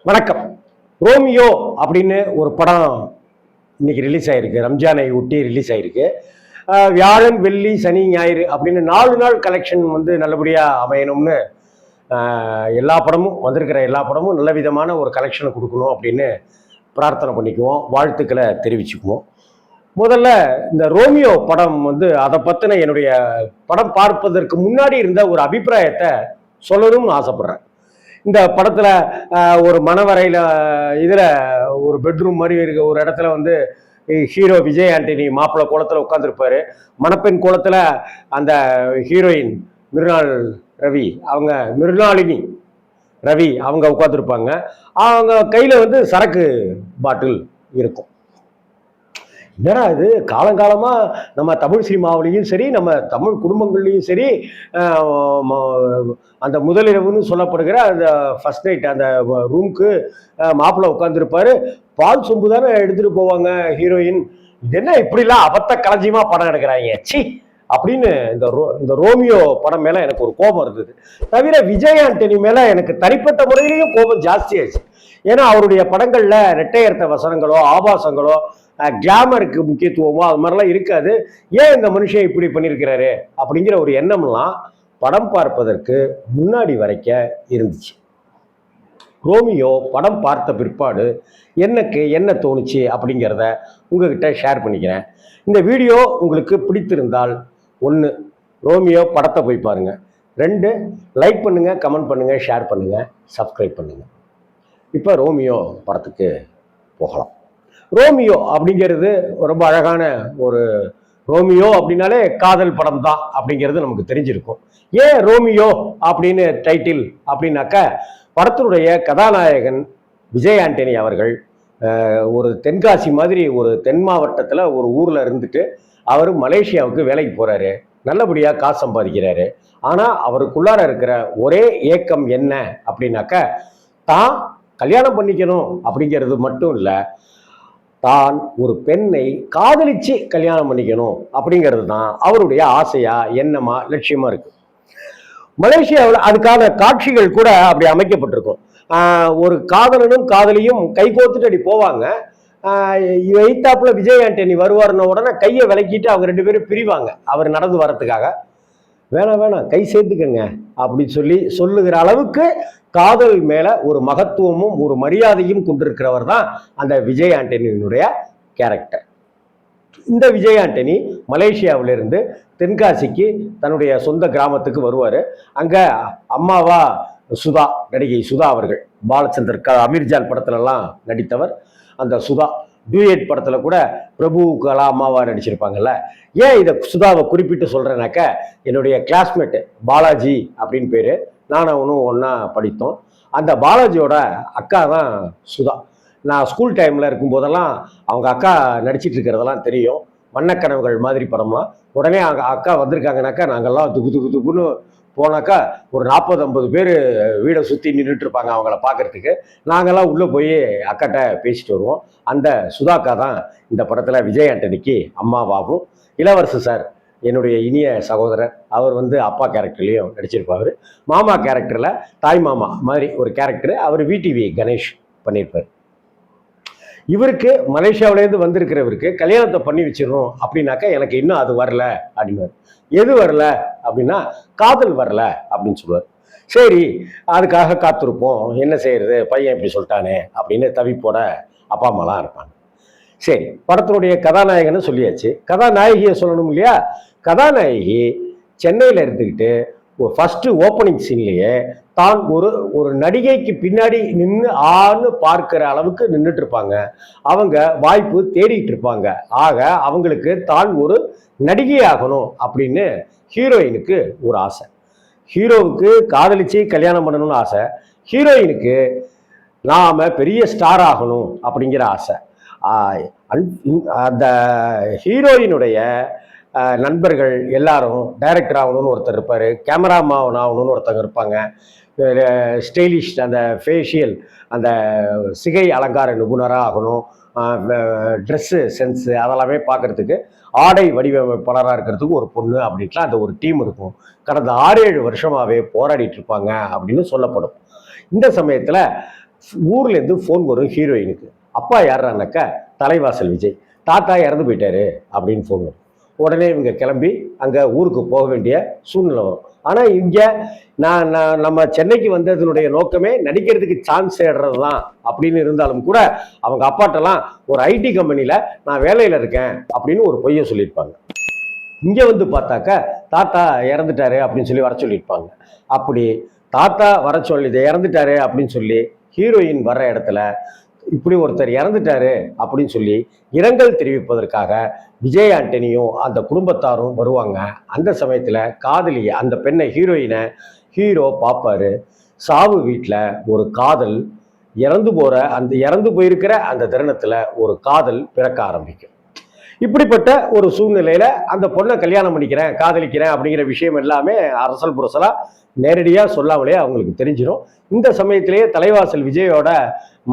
வணக்கம். ரோமியோ அப்படின்னு ஒரு படம் இன்னைக்கு ரிலீஸ் ஆயிருக்கு. ரம்ஜானை ஒட்டி ரிலீஸ் ஆயிருக்கு. வியாழன், வெள்ளி, சனி, ஞாயிறு அப்படின்னு 4 நாள் கலெக்ஷன் நல்லபடியாக அமையணும்னு எல்லா படமும் வந்திருக்கிற எல்லா படமும் நல்ல விதமான ஒரு கலெக்ஷனை கொடுக்கணும் அப்படின்னு பிரார்த்தனை பண்ணிக்குவோம், வாழ்த்துக்களை தெரிவிச்சுக்குவோம். முதல்ல இந்த ரோமியோ படம் அதை பற்றின என்னுடைய படம் பார்ப்பதற்கு முன்னாடி இருந்த ஒரு அபிப்பிராயத்தை சொல்லணும்னு ஆசைப்படுறேன். இந்த படத்தில் ஒரு மணவரையில் இதில் ஒரு பெட்ரூம் மாதிரி இருக்க ஒரு இடத்துல ஹீரோ விஜய் ஆண்டனி மாப்பிள்ளை கோலத்தில் உட்காந்துருப்பாரு. மணப்பெண் கோலத்தில் அந்த ஹீரோயின் மிருணாளினி ரவி அவங்க உட்காந்துருப்பாங்க. அவங்க கையில் சரக்கு பாட்டில் இருக்கும். என்னடா இது, காலங்காலமாக நம்ம தமிழ் சினிமாவிலையும் சரி, நம்ம தமிழ் குடும்பங்கள்லையும் சரி, அந்த முதலிரவுன்னு சொல்லப்படுகிற அந்த ஃபர்ஸ்ட் நைட் அந்த ரூமுக்கு மாப்பிள்ளை உட்காந்துருப்பாரு. பால் சொம்பு தானே எடுத்துகிட்டு போவாங்க ஹீரோயின். இது என்ன இப்படிலாம் அபத்த களஞ்சியமா படம் எடுக்கிறாங்க சி அப்படின்னு இந்த ரோமியோ படம் மேலே எனக்கு ஒரு கோபம் இருந்தது. தவிர விஜய் ஆண்டனி மேலே எனக்கு தனிப்பட்ட முறையிலையும் கோபம் ஜாஸ்தியாச்சு. ஏன்னா அவருடைய படங்களில் இரட்டையர்த்த வசனங்களோ ஆபாசங்களோ கிளாமருக்கு முக்கியத்துவமோ அது மாதிரிலாம் இருக்காது. ஏன் இந்த மனுஷன் இப்படி பண்ணியிருக்கிறாரு அப்படிங்கிற ஒரு எண்ணம்லாம் படம் பார்ப்பதற்கு முன்னாடி வரைக்க இருந்துச்சு. ரோமியோ படம் பார்த்த பிற்பாடு எனக்கு என்ன தோணுச்சு அப்படிங்கிறத உங்ககிட்ட ஷேர் பண்ணிக்கிறேன். இந்த வீடியோ உங்களுக்கு பிடித்திருந்தால் 1 ரோமியோ படத்தை போய் பாருங்க, 2 லைக் பண்ணுங்க, கமெண்ட் பண்ணுங்க, ஷேர் பண்ணுங்க, சப்ஸ்கிரைப் பண்ணுங்க. இப்போ ரோமியோ படத்துக்கு போகலாம். ரோமியோ அப்படிங்கிறது ரொம்ப அழகான ஒரு ரோமியோ அப்படின்னாலே காதல் படம் தான் அப்படிங்கிறது நமக்கு தெரிஞ்சிருக்கும். ஏன் ரோமியோ அப்படின்னு டைட்டில் அப்படின்னாக்க, படத்தினுடைய கதாநாயகன் விஜய் ஆண்டனி அவர்கள் ஒரு தென்காசி மாதிரி ஒரு தென் மாவட்டத்தில் ஒரு ஊரில் இருந்துட்டு அவர் மலேசியாவுக்கு வேலைக்கு போகிறாரு. நல்லபடியாக காசு சம்பாதிக்கிறாரு. ஆனால் அவருக்குள்ளார இருக்கிற ஒரே ஏக்கம் என்ன அப்படின்னாக்க, தான் கல்யாணம் பண்ணிக்கணும் அப்படிங்கிறது மட்டும் இல்லை, தான் ஒரு பெண்ணை காதலிச்சு கல்யாணம் பண்ணிக்கணும் அப்படிங்கிறது தான் அவருடைய ஆசையா, எண்ணமா, லட்சியமா இருக்கு. மலேசியாவில் அதுக்கான காட்சிகள் கூட அப்படி அமைக்கப்பட்டிருக்கும். ஒரு காதலனும் காதலியும் கை கோத்துட்டு அப்படி போவாங்க. எய்தாப்புல விஜய் ஆண்டனி வருவார்ன உடனே கையை விலக்கிட்டு அவங்க 2 பேரும் பிரிவாங்க. அவர் நடந்து வர்றதுக்காக. வேணாம் கை சேர்த்துக்கங்க அப்படின்னு சொல்லுகிற அளவுக்கு காதல் மேல ஒரு மகத்துவமும் ஒரு மரியாதையும் கொண்டிருக்கிறவர் தான் அந்த விஜய் ஆண்டனியினுடைய கேரக்டர். இந்த விஜய் ஆண்டனி மலேசியாவிலிருந்து தென்காசிக்கு தன்னுடைய சொந்த கிராமத்துக்கு வருவார். அங்கே அம்மாவா சுதா, நடிகை சுதா அவர்கள், பாலச்சந்தர் அமீர்ஜான் படத்துலலாம் நடித்தவர். அந்த சுதா டூயட் படத்தில் கூட பிரபுக்கெல்லாம் அம்மாவா நடிச்சிருப்பாங்கல்ல. ஏன் இதை சுதாவை குறிப்பிட்டு சொல்கிறேன்னாக்க, என்னுடைய கிளாஸ்மேட்டு பாலாஜி அப்படின்னு பேர், நான் அவனும் ஒன்றா படித்தோம். அந்த பாலாஜியோட அக்கா தான் சுதா. நான் ஸ்கூல் டைமில் இருக்கும்போதெல்லாம் அவங்க அக்கா நடிச்சிட்டு இருக்கிறதெல்லாம் தெரியும். வண்ணக்கனவுகள் மாதிரி படம்லாம். உடனே அவங்க அக்கா வந்திருக்காங்கனாக்கா நாங்கள்லாம் துக்குன்னு போனாக்கா ஒரு 40-50 பேர் வீடை சுற்றி நின்றுட்டு இருப்பாங்க அவங்கள பார்க்கறதுக்கு. நாங்கள்லாம் உள்ளே போய் அக்காட்ட பேசிட்டு வருவோம். அந்த சுதாக்கா தான் இந்த படத்தில் விஜய் ஆண்டனிக்கு அம்மாவாகும். இளவரசு சார் என்னுடைய இனிய சகோதரர், அவர் அப்பா கேரக்டர்லையும் நடிச்சிருப்பார். மாமா கேரக்டரில் தாய் மாமா மாதிரி ஒரு கேரக்டர் அவர் விடிவி கணேஷ் பண்ணியிருப்பார். இவருக்கு மலேசியாவிலேருந்து வந்திருக்கிறவருக்கு கல்யாணத்தை பண்ணி வச்சிடணும் அப்படின்னாக்கா, எனக்கு இன்னும் அது வரல அப்படின்னாரு. எது வரல அப்படின்னா, காதல் வரல அப்படின்னு சொல்லுவார். சரி, அதுக்காக காத்திருப்போம், என்ன செய்யறது, பையன் இப்படி சொல்லிட்டானே அப்படின்னு தவிப்போட அப்பா அம்மாலாம் இருப்பாங்க. சரி, படத்தினுடைய கதாநாயகன்னு சொல்லியாச்சு. கதாநாயகியை சொல்லணும் இல்லையா? கதாநாயகி சென்னையில் இருந்துக்கிட்டு ஃபர்ஸ்ட் ஓப்பனிங் சீன்லேயே தான் ஒரு நடிகைக்கு பின்னாடி நின்று ஆன்னு பார்க்கிற அளவுக்கு நின்றுட்டு இருப்பாங்க. அவங்க வாய்ப்பு தேடிட்டு இருப்பாங்க. ஆக அவங்களுக்கு தான் ஒரு நடிகை ஆகணும் அப்படின்னு ஹீரோயினுக்கு ஒரு ஆசை. ஹீரோவுக்கு காதலிச்சு கல்யாணம் பண்ணணும்னு ஆசை. ஹீரோயினுக்கு நாம பெரிய ஸ்டார் ஆகணும் அப்படிங்கிற ஆசை. அந்த ஹீரோயினுடைய நண்பர்கள் எல்லாரும் டைரக்டர் ஆகணும்னு ஒருத்தர் இருப்பார், கேமராமேன் ஆகணும்னு ஒருத்தங்க இருப்பாங்க, ஸ்டைலிஷ் அந்த ஃபேஷியல் அந்த சிகை அலங்கார நிபுணராக ஆகணும், ட்ரெஸ்ஸு சென்ஸு அதெல்லாமே பார்க்குறதுக்கு ஆடை வடிவமைப்பாளராக இருக்கிறதுக்கு ஒரு பொண்ணு அப்படின்ட்டுலாம் அந்த ஒரு டீம் இருக்கும். கடந்த 6-7 வருஷமாகவே போராடிட்டு இருப்பாங்க அப்படின்னு சொல்லப்படும். இந்த சமயத்தில் ஊர்லேருந்து ஃபோன் வரும் ஹீரோயினுக்கு. அப்பா யாருன்னாக்கா தலைவாசல் விஜய். தாத்தா இறந்து போயிட்டாரு அப்படின்னு ஃபோன் வரும். உடனே இவங்க கிளம்பி அங்கே ஊருக்கு போக வேண்டிய சூழ்நிலை வரும். ஆனால் இங்கே நம்ம சென்னைக்கு வந்ததனுடைய நோக்கமே நடிக்கிறதுக்கு சான்ஸ் தேடுறது தான் அப்படின்னு இருந்தாலும் கூட அவங்க அப்பாட்டெல்லாம் ஒரு ஐடி கம்பெனியில் நான் வேலையில் இருக்கேன் அப்படின்னு ஒரு பொய்யை சொல்லியிருப்பாங்க. இங்கே வந்து பார்த்தாக்கா தாத்தா இறந்துட்டாரு அப்படின்னு சொல்லி வர சொல்லியிருப்பாங்க. அப்படி தாத்தா வர சொல்லி இறந்துட்டாரு அப்படின்னு சொல்லி ஹீரோயின் வர்ற இடத்துல இப்படி ஒருத்தர் இறந்துட்டாரு அப்படின்னு சொல்லி இரங்கல் தெரிவிப்பதற்காக விஜய் ஆண்டனியும் அந்த குடும்பத்தாரும் வருவாங்க. அந்த சமயத்தில் காதலியை அந்த பெண்ணை ஹீரோயினை ஹீரோ பார்ப்பாரு. சாவு வீட்டில் ஒரு காதல் இறந்து போயிருக்கிற அந்த தருணத்தில் ஒரு காதல் பிறக்க ஆரம்பிக்கும். இப்படிப்பட்ட ஒரு சூழ்நிலையில அந்த பொண்ணை கல்யாணம் பண்ணிக்கிறேன் காதலிக்கிறேன் அப்படிங்கிற விஷயம் எல்லாமே அரசல் புரசலா நேரடியா சொல்லாமலே அவங்களுக்கு தெரிஞ்சிடும். இந்த சமயத்திலேயே தலைவாசல் விஜயோட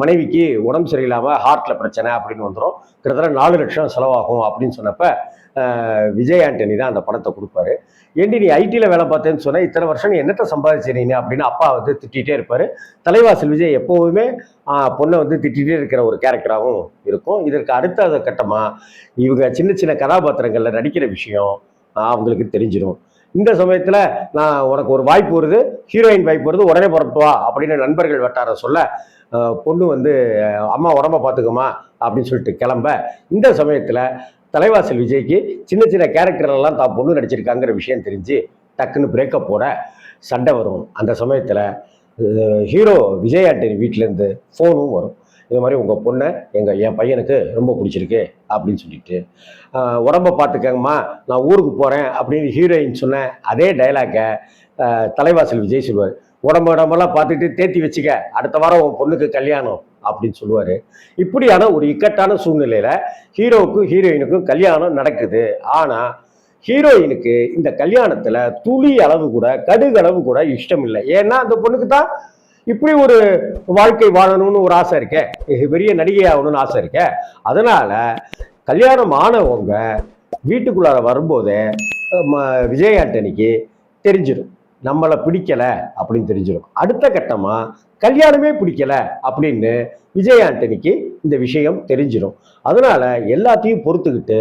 மனைவிக்கு உடம்பு சரியில்லாம ஹார்ட்ல பிரச்சனை அப்படின்னு வந்துடும். கிட்டத்தட்ட 4 லட்சம் செலவாகும் அப்படின்னு சொன்னப்ப விஜய் ஆண்டனி தான் அந்த பணத்தை கொடுப்பாரு. ஏண்டி நீ ஐடியில் வேலை பார்த்தேன்னு சொன்ன, இத்தனை வருஷம் நீ என்னத்தை சம்பாதிச்சிருங்க அப்படின்னு அப்பா வந்து திட்டிகிட்டே இருப்பார். தலைவாசல் விஜய் எப்போவுமே பொண்ணை வந்து திட்டிகிட்டே இருக்கிற ஒரு கேரக்டராகவும் இருக்கும். இதற்கு அடுத்த கட்டமாக இவங்க சின்ன சின்ன கதாபாத்திரங்களில் நடிக்கிற விஷயம் அவங்களுக்கு தெரிஞ்சிடும். இந்த சமயத்தில் நான் உனக்கு ஒரு வாய்ப்பு வருது, ஹீரோயின் வாய்ப்பு வருது, உடனே புறப்பட்டு வா அப்படின்னு நண்பர்கள் வட்டார சொல்ல பொண்ணு வந்து அம்மா உடம்ப பார்த்துக்கோமா அப்படின்னு சொல்லிட்டு கிளம்ப, இந்த சமயத்தில் தலைவாசல் விஜய்க்கு சின்ன சின்ன கேரக்டர்லாம் தான் பொண்ணு நடிச்சிருக்காங்கிற விஷயம் தெரிஞ்சு டக்குன்னு பிரேக்கப் போட சண்டை வரும். அந்த சமயத்தில் ஹீரோ விஜய் ஆண்டனி வீட்டிலேருந்து ஃபோனும் வரும். இது மாதிரி உங்கள் பொண்ணை என் பையனுக்கு ரொம்ப பிடிச்சிருக்கு அப்படின்னு சொல்லிட்டு, உடம்ப பார்த்துக்கங்கம்மா நான் ஊருக்கு போகிறேன் அப்படின்னு ஹீரோயின் சொன்ன அதே டைலாக்கை தலைவாசல் விஜய் சொல்லுவார். உடம்பெல்லாம் பார்த்துட்டு தேத்தி வச்சுக்க, அடுத்த வாரம் உன் பொண்ணுக்கு கல்யாணம் அப்படின்னு சொல்லுவார். இப்படியான ஒரு இக்கட்டான சூழ்நிலையில் ஹீரோவுக்கும் ஹீரோயினுக்கும் கல்யாணம் நடக்குது. ஆனால் ஹீரோயினுக்கு இந்த கல்யாணத்தில் துளி அளவு கூட கடுகு அளவு கூட இஷ்டம் இல்லை. ஏன்னா அந்த பொண்ணுக்கு தான் இப்படி ஒரு வாழ்க்கை வாழணும்னு ஒரு ஆசை இருக்கே, பெரிய நடிகை ஆகணும்னு ஆசை இருக்கே. அதனால கல்யாணம் ஆனவங்க வீட்டுக்குள்ளார வரும்போதே விஜய் ஆண்டனிக்கு தெரிஞ்சிடும் நம்மளை பிடிக்கலை அப்படின்னு தெரிஞ்சிடும். அடுத்த கட்டமாக கல்யாணமே பிடிக்கல அப்படின்னு விஜய் ஆண்டனிக்கு இந்த விஷயம் தெரிஞ்சிடும். அதனால எல்லாத்தையும் பொறுத்துக்கிட்டு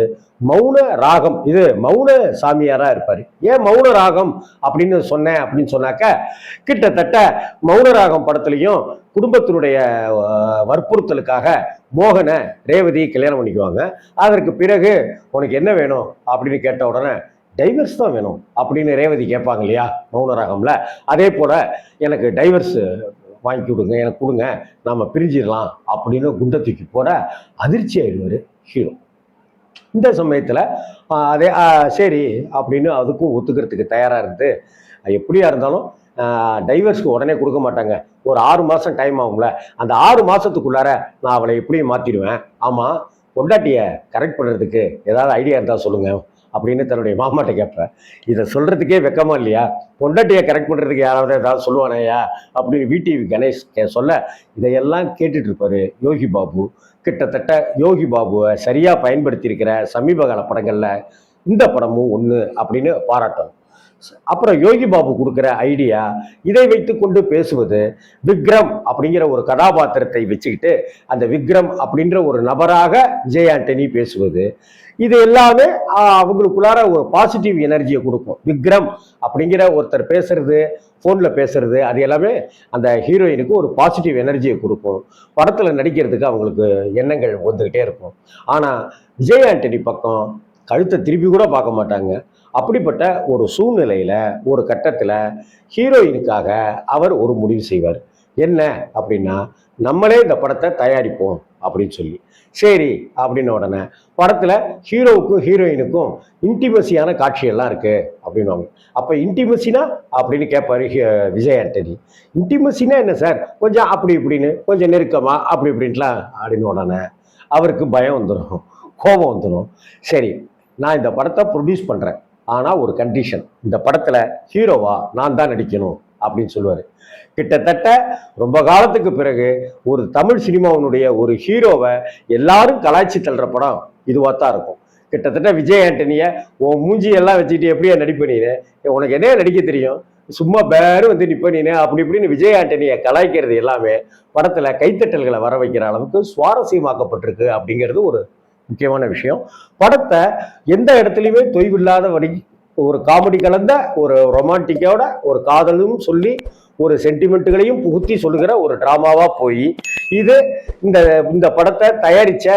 மௌன ராகம், இது மௌன சாமியாரா இருப்பாரு. ஏன் மௌன ராகம் அப்படின்னு சொன்னேன் அப்படின்னு சொன்னாக்க, கிட்டத்தட்ட மௌன ராகம் படத்துலையும் குடும்பத்தினுடைய வற்புறுத்தலுக்காக மோகனை ரேவதி கல்யாணம் பண்ணிக்குவாங்க. அதற்கு பிறகு உனக்கு என்ன வேணும் அப்படின்னு கேட்ட உடனே டைவர்ஸ் தான் வேணும் அப்படின்னு ரேவதி கேட்பாங்க இல்லையா மௌன ராகம்ல. அதே போல எனக்கு டைவர்ஸ் வாங்கி கொடுங்க, எனக்கு கொடுங்க, நாம பிரிஞ்சிடலாம் அப்படின்னு குண்டை தூக்கி போட அதிர்ச்சி ஆயிடுவார் ஹீரோ. இந்த சமயத்தில் அதே சரி அப்படின்னு அதுக்கும் ஒத்துக்கிறதுக்கு தயாராக இருந்து, எப்படியா இருந்தாலும் டைவர்ஸ்க்கு உடனே கொடுக்க மாட்டாங்க, ஒரு 6 மாதம் டைம் ஆகும்ல, அந்த 6 மாதத்துக்குள்ளார நான் அவளை எப்படியும் மாற்றிடுவேன். ஆமாம், பொண்டாட்டியை கரெக்ட் பண்ணுறதுக்கு ஏதாவது ஐடியா இருந்தால் சொல்லுங்கள் அப்படின்னு தன்னுடைய மாமாட்ட கேட்பேன். இதை சொல்கிறதுக்கே வெக்கமா இல்லையா? பொண்டாட்டியை கரெக்ட் பண்ணுறதுக்கு யாராவது ஏதாவது சொல்லுவானையா அப்படின்னு விடிவி கணேஷ் சொல்ல, இதையெல்லாம் கேட்டுட்டு இருப்பாரு யோகி பாபு. கிட்டத்தட்ட யோகி பாபுவை சரியாக பயன்படுத்தியிருக்கிற சமீப கால படங்களில் இந்த படமும் ஒன்று அப்படின்னு பாராட்டும். அப்புறம் யோகி பாபு கொடுக்குற ஐடியா, இதை வைத்து கொண்டு பேசுவது, விக்ரம் அப்படிங்கிற ஒரு கதாபாத்திரத்தை வச்சுக்கிட்டு அந்த விக்ரம் அப்படின்ற ஒரு நபராக விஜய் ஆண்டனி பேசுவது, இது எல்லாமே அவங்களுக்குள்ளார ஒரு பாசிட்டிவ் எனர்ஜியை கொடுக்கும். விக்ரம் அப்படிங்கிற ஒருத்தர் பேசுறது, ஃபோனில் பேசுறது, அது எல்லாமே அந்த ஹீரோயினுக்கு ஒரு பாசிட்டிவ் எனர்ஜியை கொடுக்கும். படத்தில் நடிக்கிறதுக்கு அவங்களுக்கு எண்ணங்கள் வந்துக்கிட்டே இருக்கும். ஆனால் விஜய் ஆண்டனி பக்கம் கழுத்தை திருப்பி கூட பார்க்க மாட்டாங்க. அப்படிப்பட்ட ஒரு சூழ்நிலையில் ஒரு கட்டத்தில் ஹீரோயினுக்காக அவர் ஒரு முடிவு செய்வார். என்ன அப்படின்னா, நம்மளே இந்த படத்தை தயாரிப்போம் அப்படின்னு சொல்லி. சரி அப்படின்ன உடனே படத்தில் ஹீரோவுக்கும் ஹீரோயினுக்கும் இன்டிமசியான காட்சியெல்லாம் இருக்குது அப்படின்வாங்க. அப்போ இன்டிமசினா அப்படின்னு கேட்பாரு விஜய் ஆண்டனி. இன்டிமசினா என்ன சார், கொஞ்சம் அப்படி இப்படின்னு கொஞ்சம் நெருக்கமா அப்படி இப்படின்ட்டுலாம் அப்படின்னு உடனே அவருக்கு பயம் வந்துடும், கோபம் வந்துடும். சரி, நான் இந்த படத்தை ப்ரொடியூஸ் பண்ணுறேன், ஆனால் ஒரு கண்டிஷன், இந்த படத்தில் ஹீரோவா நான் தான் நடிக்கணும் அப்படின்னு சொல்லுவார். கிட்டத்தட்ட ரொம்ப காலத்துக்கு பிறகு ஒரு தமிழ் சினிமாவினுடைய ஒரு ஹீரோவை எல்லாரும் கலாய்ச்சி தள்ளுற படம் இதுவாக தான் இருக்கும். கிட்டத்தட்ட விஜய் ஆண்டனியை உன் மூஞ்சியெல்லாம் வச்சுக்கிட்டு எப்படியா நடிப்பீங்க, உனக்கு என்ன நடிக்க தெரியும், சும்மா பேரு வந்து நிப்ப நீனு அப்படி இப்படின்னு விஜய் ஆண்டனியை கலாய்க்கிறது எல்லாமே படத்துல கைத்தட்டல்களை வர வைக்கிற அளவுக்கு சுவாரஸ்யமாக்கப்பட்டிருக்கு அப்படிங்கிறது ஒரு முக்கியமான விஷயம். படத்தை எந்த இடத்துலையுமே தொய்வில்லாத வடி ஒரு காமெடி கலந்த ஒரு ரொமான்டிக்கோட ஒரு காதலும் சொல்லி ஒரு சென்டிமெண்ட்டுகளையும் புகுத்தி சொல்லுகிற ஒரு டிராமாவா போய் இது இந்த இந்த படத்தை தயாரிச்ச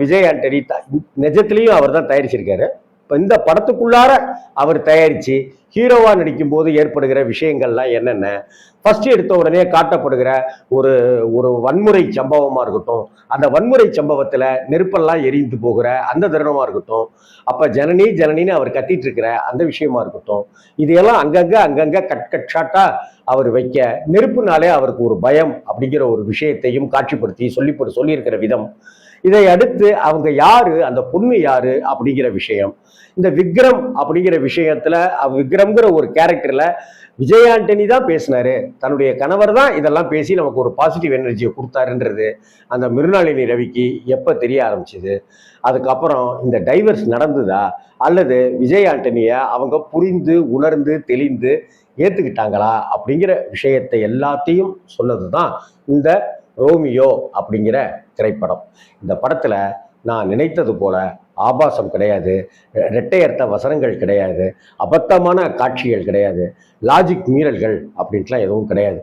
விஜய் ஆண்டனி நிஜத்திலையும் அவர் தான் தயாரிச்சிருக்காரு. இப்போ இந்த படத்துக்குள்ளார அவர் தயாரிச்சு ஹீரோவா நடிக்கும் போது ஏற்படுகிற விஷயங்கள்லாம் என்னென்ன, ஃபர்ஸ்ட் எடுத்த உடனே காட்டப்படுகிற ஒரு ஒரு வன்முறை சம்பவமா இருக்கட்டும், அந்த வன்முறை சம்பவத்துல நெருப்பெல்லாம் எரிந்து போகிற அந்த தருணமா இருக்கட்டும், அப்ப ஜனனி ஜனனின்னு அவர் கத்திட்டு இருக்கிற அந்த விஷயமா இருக்கட்டும், இதையெல்லாம் அங்கங்க கட் ஷாட்டா அவர் வைக்க நெருப்புனாலே அவருக்கு ஒரு பயம் அப்படிங்கிற ஒரு விஷயத்தையும் காட்சிப்படுத்தி சொல்லியிருக்கிற விதம், இதை அடுத்து அவங்க யாரு, அந்த பொண்ணு யாரு அப்படிங்கிற விஷயம், இந்த விக்ரம் அப்படிங்கிற விஷயத்துல விக்ரம்ங்கிற ஒரு கேரக்டர்ல விஜய் ஆண்டனி தான் பேசினாரு, தன்னுடைய கணவர் தான் இதெல்லாம் பேசி நமக்கு ஒரு பாசிட்டிவ் எனர்ஜியை கொடுத்தாருன்றது அந்த மிருணாளினி ரவிக்கு எப்ப தெரிய ஆரம்பிச்சுது. அதுக்கப்புறம் இந்த டைவர்ஸ் நடந்ததா அல்லது விஜய் ஆண்டனிய அவங்க புரிந்து உணர்ந்து தெளிந்து ஏத்துக்கிட்டாங்களா அப்படிங்கிற விஷயத்தை எல்லாத்தையும் சொன்னதுதான் இந்த ரோமியோ அப்படிங்கிற திரைப்படம். இந்த படத்துல நான் நினைத்தது போல ஆபாசம் கிடையாது, இரட்டையர்த்த வசனங்கள் கிடையாது, அபத்தமான காட்சிகள் கிடையாது, லாஜிக் மீறல்கள் அப்படின்ட்டுலாம் எதுவும் கிடையாது.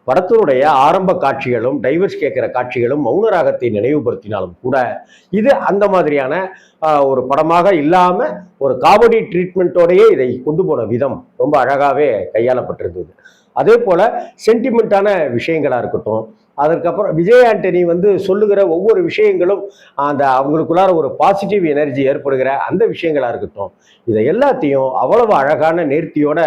படத்தினுடைய ஆரம்ப காட்சிகளும் டைவர்ஸ் கேட்கிற காட்சிகளும் மௌன ராகத்தை நினைவுபடுத்தினாலும் கூட இது அந்த மாதிரியான ஒரு படமாக இல்லாம ஒரு காமெடி ட்ரீட்மெண்ட்டோடையே இதை கொண்டு போன விதம் ரொம்ப அழகாவே கையாளப்பட்டிருந்தது. அதே போல சென்டிமெண்டான விஷயங்களா இருக்கட்டும், அதற்கப்புறம் விஜய் ஆண்டனி வந்து சொல்லுகிற ஒவ்வொரு விஷயங்களும் அந்த அவங்களுக்குள்ளார ஒரு பாசிட்டிவ் எனர்ஜி ஏற்படுகிற அந்த விஷயங்களா இருக்கட்டும், இதை எல்லாத்தையும் அவ்வளவு அழகான நேர்த்தியோட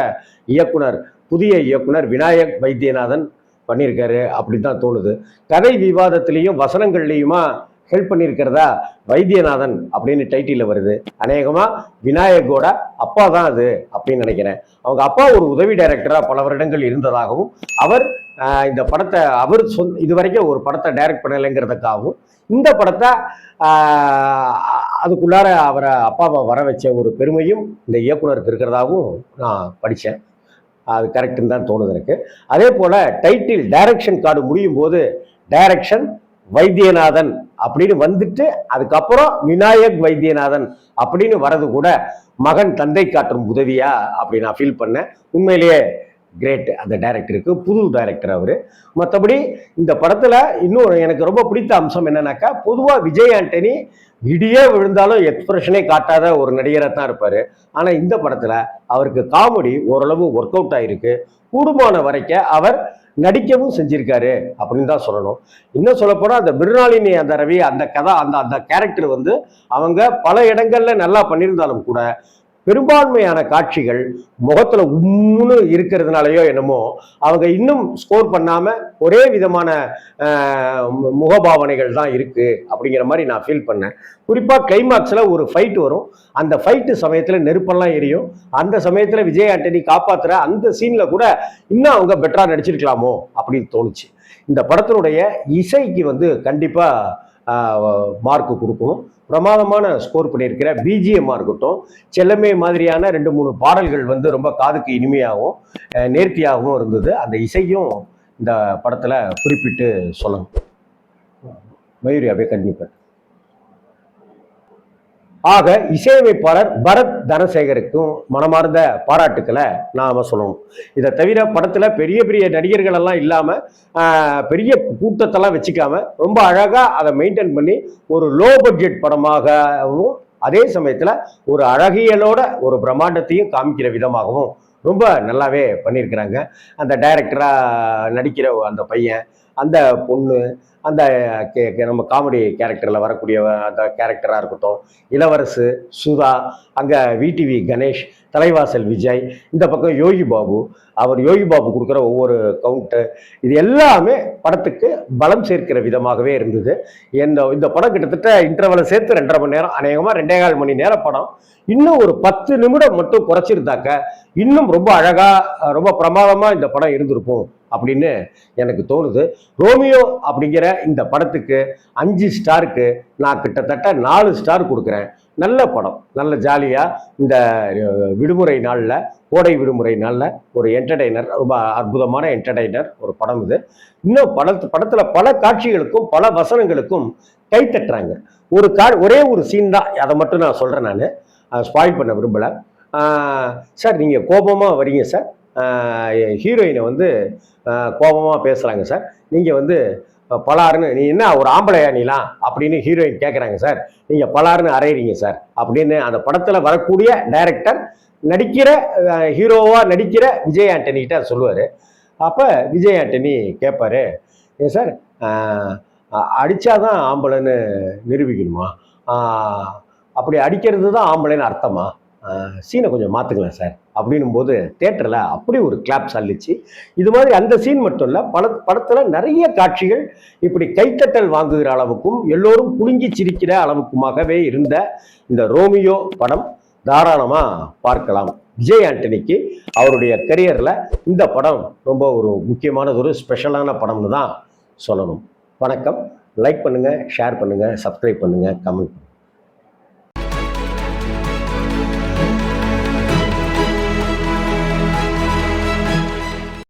இயக்குனர் புதிய இயக்குனர் விநாயக் வைத்தியநாதன் பண்ணியிருக்காரு அப்படின்னு தான் தோணுது. கதை விவாதத்திலையும் வசனங்கள்லையுமா ஹெல்ப் பண்ணியிருக்கிறதா வைத்தியநாதன் அப்படின்னு டைட்டில் வருது. அநேகமா விநாயகோட அப்பா தான் அது அப்படின்னு நினைக்கிறேன். அவங்க அப்பா ஒரு உதவி டைரக்டரா பல வருடங்கள் இருந்ததாகவும் அவர் இந்த படத்தை அவர் இதுவரைக்கும் ஒரு படத்தை டைரக்ட் பண்ணலைங்கிறதுக்காகவும் இந்த படத்தை அதுக்குள்ளார அவரை அப்பாவை வர வச்ச ஒரு பெருமையும் இந்த இயக்குனருக்கு இருக்கிறதாகவும் நான் படித்தேன். அது கரெக்டுன்னு தான் தோணுது எனக்கு. அதே போல டைட்டில் டைரக்ஷன் கார்டு முடியும் போது டைரக்ஷன் வைத்தியநாதன் அப்படின்னு வந்துட்டு அதுக்கப்புறம் விநாயக் வைத்தியநாதன் அப்படின்னு வர்றது கூட மகன் தந்தை காட்டும் உதவியா அப்படி நான் ஃபீல் பண்ணேன். உண்மையிலேயே கிரேட் அந்த டைரக்டருக்கு, புது டைரக்டர் அவரு. மற்றபடி இந்த படத்துல இன்னும் எனக்கு ரொம்ப பிடித்த அம்சம் என்னன்னாக்கா, பொதுவா விஜய் ஆண்டனி இடியே விழுந்தாலும் எக்ஸ்பிரஷனே காட்டாத ஒரு நடிகராக தான் இருப்பாரு. ஆனா இந்த படத்துல அவருக்கு காமெடி ஓரளவு ஒர்க் அவுட் ஆயிருக்கு. கூடுமான வரைக்கும் அவர் நடிக்கவும் செஞ்சிருக்காரு அப்படின்னு தான் சொல்லணும். இன்னும் சொல்ல போனா அந்த மிருணாளினி அந்த ரவி அந்த கதை அந்த அந்த கேரக்டர் வந்து அவங்க பல இடங்கள்ல நல்லா பண்ணியிருந்தாலும் கூட பெரும்பான்மையான காட்சிகள் முகத்துல உம்முன்னு இருக்கிறதுனாலயோ என்னமோ அவங்க இன்னும் ஸ்கோர் பண்ணாம ஒரே விதமான முகபாவனைகள் தான் இருக்கு அப்படிங்கிற மாதிரி நான் ஃபீல் பண்ணேன். குறிப்பா கிளைமாக்ஸ்ல ஒரு ஃபைட் வரும். அந்த ஃபைட்டு சமயத்துல நெருப்பெல்லாம் எரியும். அந்த சமயத்துல விஜய் ஆண்டனி காப்பாத்துற அந்த சீன்ல கூட இன்னும் அவங்க பெட்டரா நடிச்சிருக்கலாமோ அப்படின்னு தோணுச்சு. இந்த படத்தினுடைய இசைக்கு வந்து கண்டிப்பா மார்க் கொடுக்கணும். பிரமாதமான ஸ்கோர் பண்ணியிருக்கிற பிஜிஎம்மாக இருக்கட்டும், செல்லமே மாதிரியான 2-3 பாடல்கள் வந்து ரொம்ப காதுக்கு இனிமையாகவும் நேர்த்தியாகவும் இருந்தது. அந்த இசையும் இந்த படத்தில் குறிப்பிட்டு சொல்லணும். மயூரி அப்படியே கண்டிப்பாக. ஆக இசையமைப்பாளர் பரத் தனசேகருக்கும் மனமார்ந்த பாராட்டுக்களை நாம சொல்லணும். இதை தவிர படத்துல பெரிய பெரிய நடிகர்கள் எல்லாம் இல்லாம பெரிய கூட்டத்தெல்லாம் வச்சுக்காம ரொம்ப அழகா அதை மெயின்டைன் பண்ணி ஒரு லோ பட்ஜெட் படமாகவும் அதே சமயத்துல ஒரு அழகியலோட ஒரு பிரம்மாண்டத்தையும் காமிக்கிற விதமாகவும் ரொம்ப நல்லாவே பண்ணியிருக்கிறாங்க. அந்த டைரக்டரா நடிக்கிற அந்த பையன், அந்த பொண்ணு, அந்த நம்ம காமெடி கேரக்டரில் வரக்கூடிய அந்த கேரக்டராக இருக்கட்டும், இளவரசு, சுதா, அங்கே விடிவி கணேஷ், தலைவாசல் விஜய், இந்த பக்கம் யோகி பாபு, அவர் யோகி பாபு கொடுக்குற ஒவ்வொரு கவுண்ட்டு, இது எல்லாமே படத்துக்கு பலம் சேர்க்கிற விதமாகவே இருந்தது. இந்த படம் கிட்டத்தட்ட இன்டர்வலை சேர்த்து 2.5 மணி நேரம், அநேகமாக 2.25 மணி நேரம் படம். இன்னும் ஒரு 10 நிமிடம் மட்டும் குறைச்சிருந்தாக்க இன்னும் ரொம்ப அழகா ரொம்ப பிரமாதமா இந்த படம் இருந்திருக்கும் அப்படின்னு எனக்கு தோணுது. ரோமியோ அப்படிங்கிற இந்த படத்துக்கு 5 ஸ்டாருக்கு நான் கிட்டத்தட்ட 4 ஸ்டார் கொடுக்குறேன். நல்ல படம், நல்ல ஜாலியாக இந்த விடுமுறை நாளில், கோடை விடுமுறை நாளில் ஒரு என்டர்டெய்னர், ரொம்ப அற்புதமான என்டர்டெய்னர் ஒரு படம் இது. இன்னும் படத்தில் பல காட்சிகளுக்கும் பல வசனங்களுக்கும் கை தட்டுறாங்க. ஒரே ஒரு சீன் தான், அதை மட்டும் நான் சொல்கிறேன். நான் ஸ்பாயில் பண்ண விரும்பலை. சார் நீங்கள் கோபமாக வரீங்க சார், ஹீரோயினை வந்து கோபமாக பேசுகிறாங்க சார், நீங்கள் வந்து பலாருன்னு, நீ என்ன ஒரு ஆம்பளையா நீலாம் அப்படின்னு ஹீரோயின் கேட்குறாங்க சார், நீங்கள் பலாருன்னு அரைகிறீங்க சார் அப்படின்னு அந்த படத்தில் வரக்கூடிய டைரக்டர் நடிக்கிற ஹீரோவாக நடிக்கிற விஜய் ஆண்டனிக்கிட்ட சொல்லுவார். அப்போ விஜய் ஆண்டனி கேட்பாரு, ஏன் சார் அடித்தாதான் ஆம்பளைன்னு நிரூபிக்கணுமா, அப்படி அடிக்கிறது தான் ஆம்பளைன்னு அர்த்தமா, சீனை கொஞ்சம் மாற்றுக்கலாம் சார் அப்படின்னும் போது தேட்டரில் அப்படி ஒரு கிளாப் சல்லிச்சு. இது மாதிரி அந்த சீன் மட்டும் இல்லை, படத்தில் நிறைய காட்சிகள் இப்படி கைத்தட்டல் வாங்குகிற அளவுக்கும் எல்லோரும் குலுங்கி சிரிக்கிற அளவுக்குமாகவே இருந்த இந்த ரோமியோ படம் தாராளமாக பார்க்கலாம். விஜய் ஆண்டனிக்கு அவருடைய கரியரில் இந்த படம் ரொம்ப ஒரு முக்கியமானது, ஒரு ஸ்பெஷலான படம்னு தான் சொல்லணும். வணக்கம். லைக் பண்ணுங்கள், ஷேர் பண்ணுங்கள், சப்ஸ்கிரைப் பண்ணுங்கள், கமெண்ட் பண்ணுங்கள்.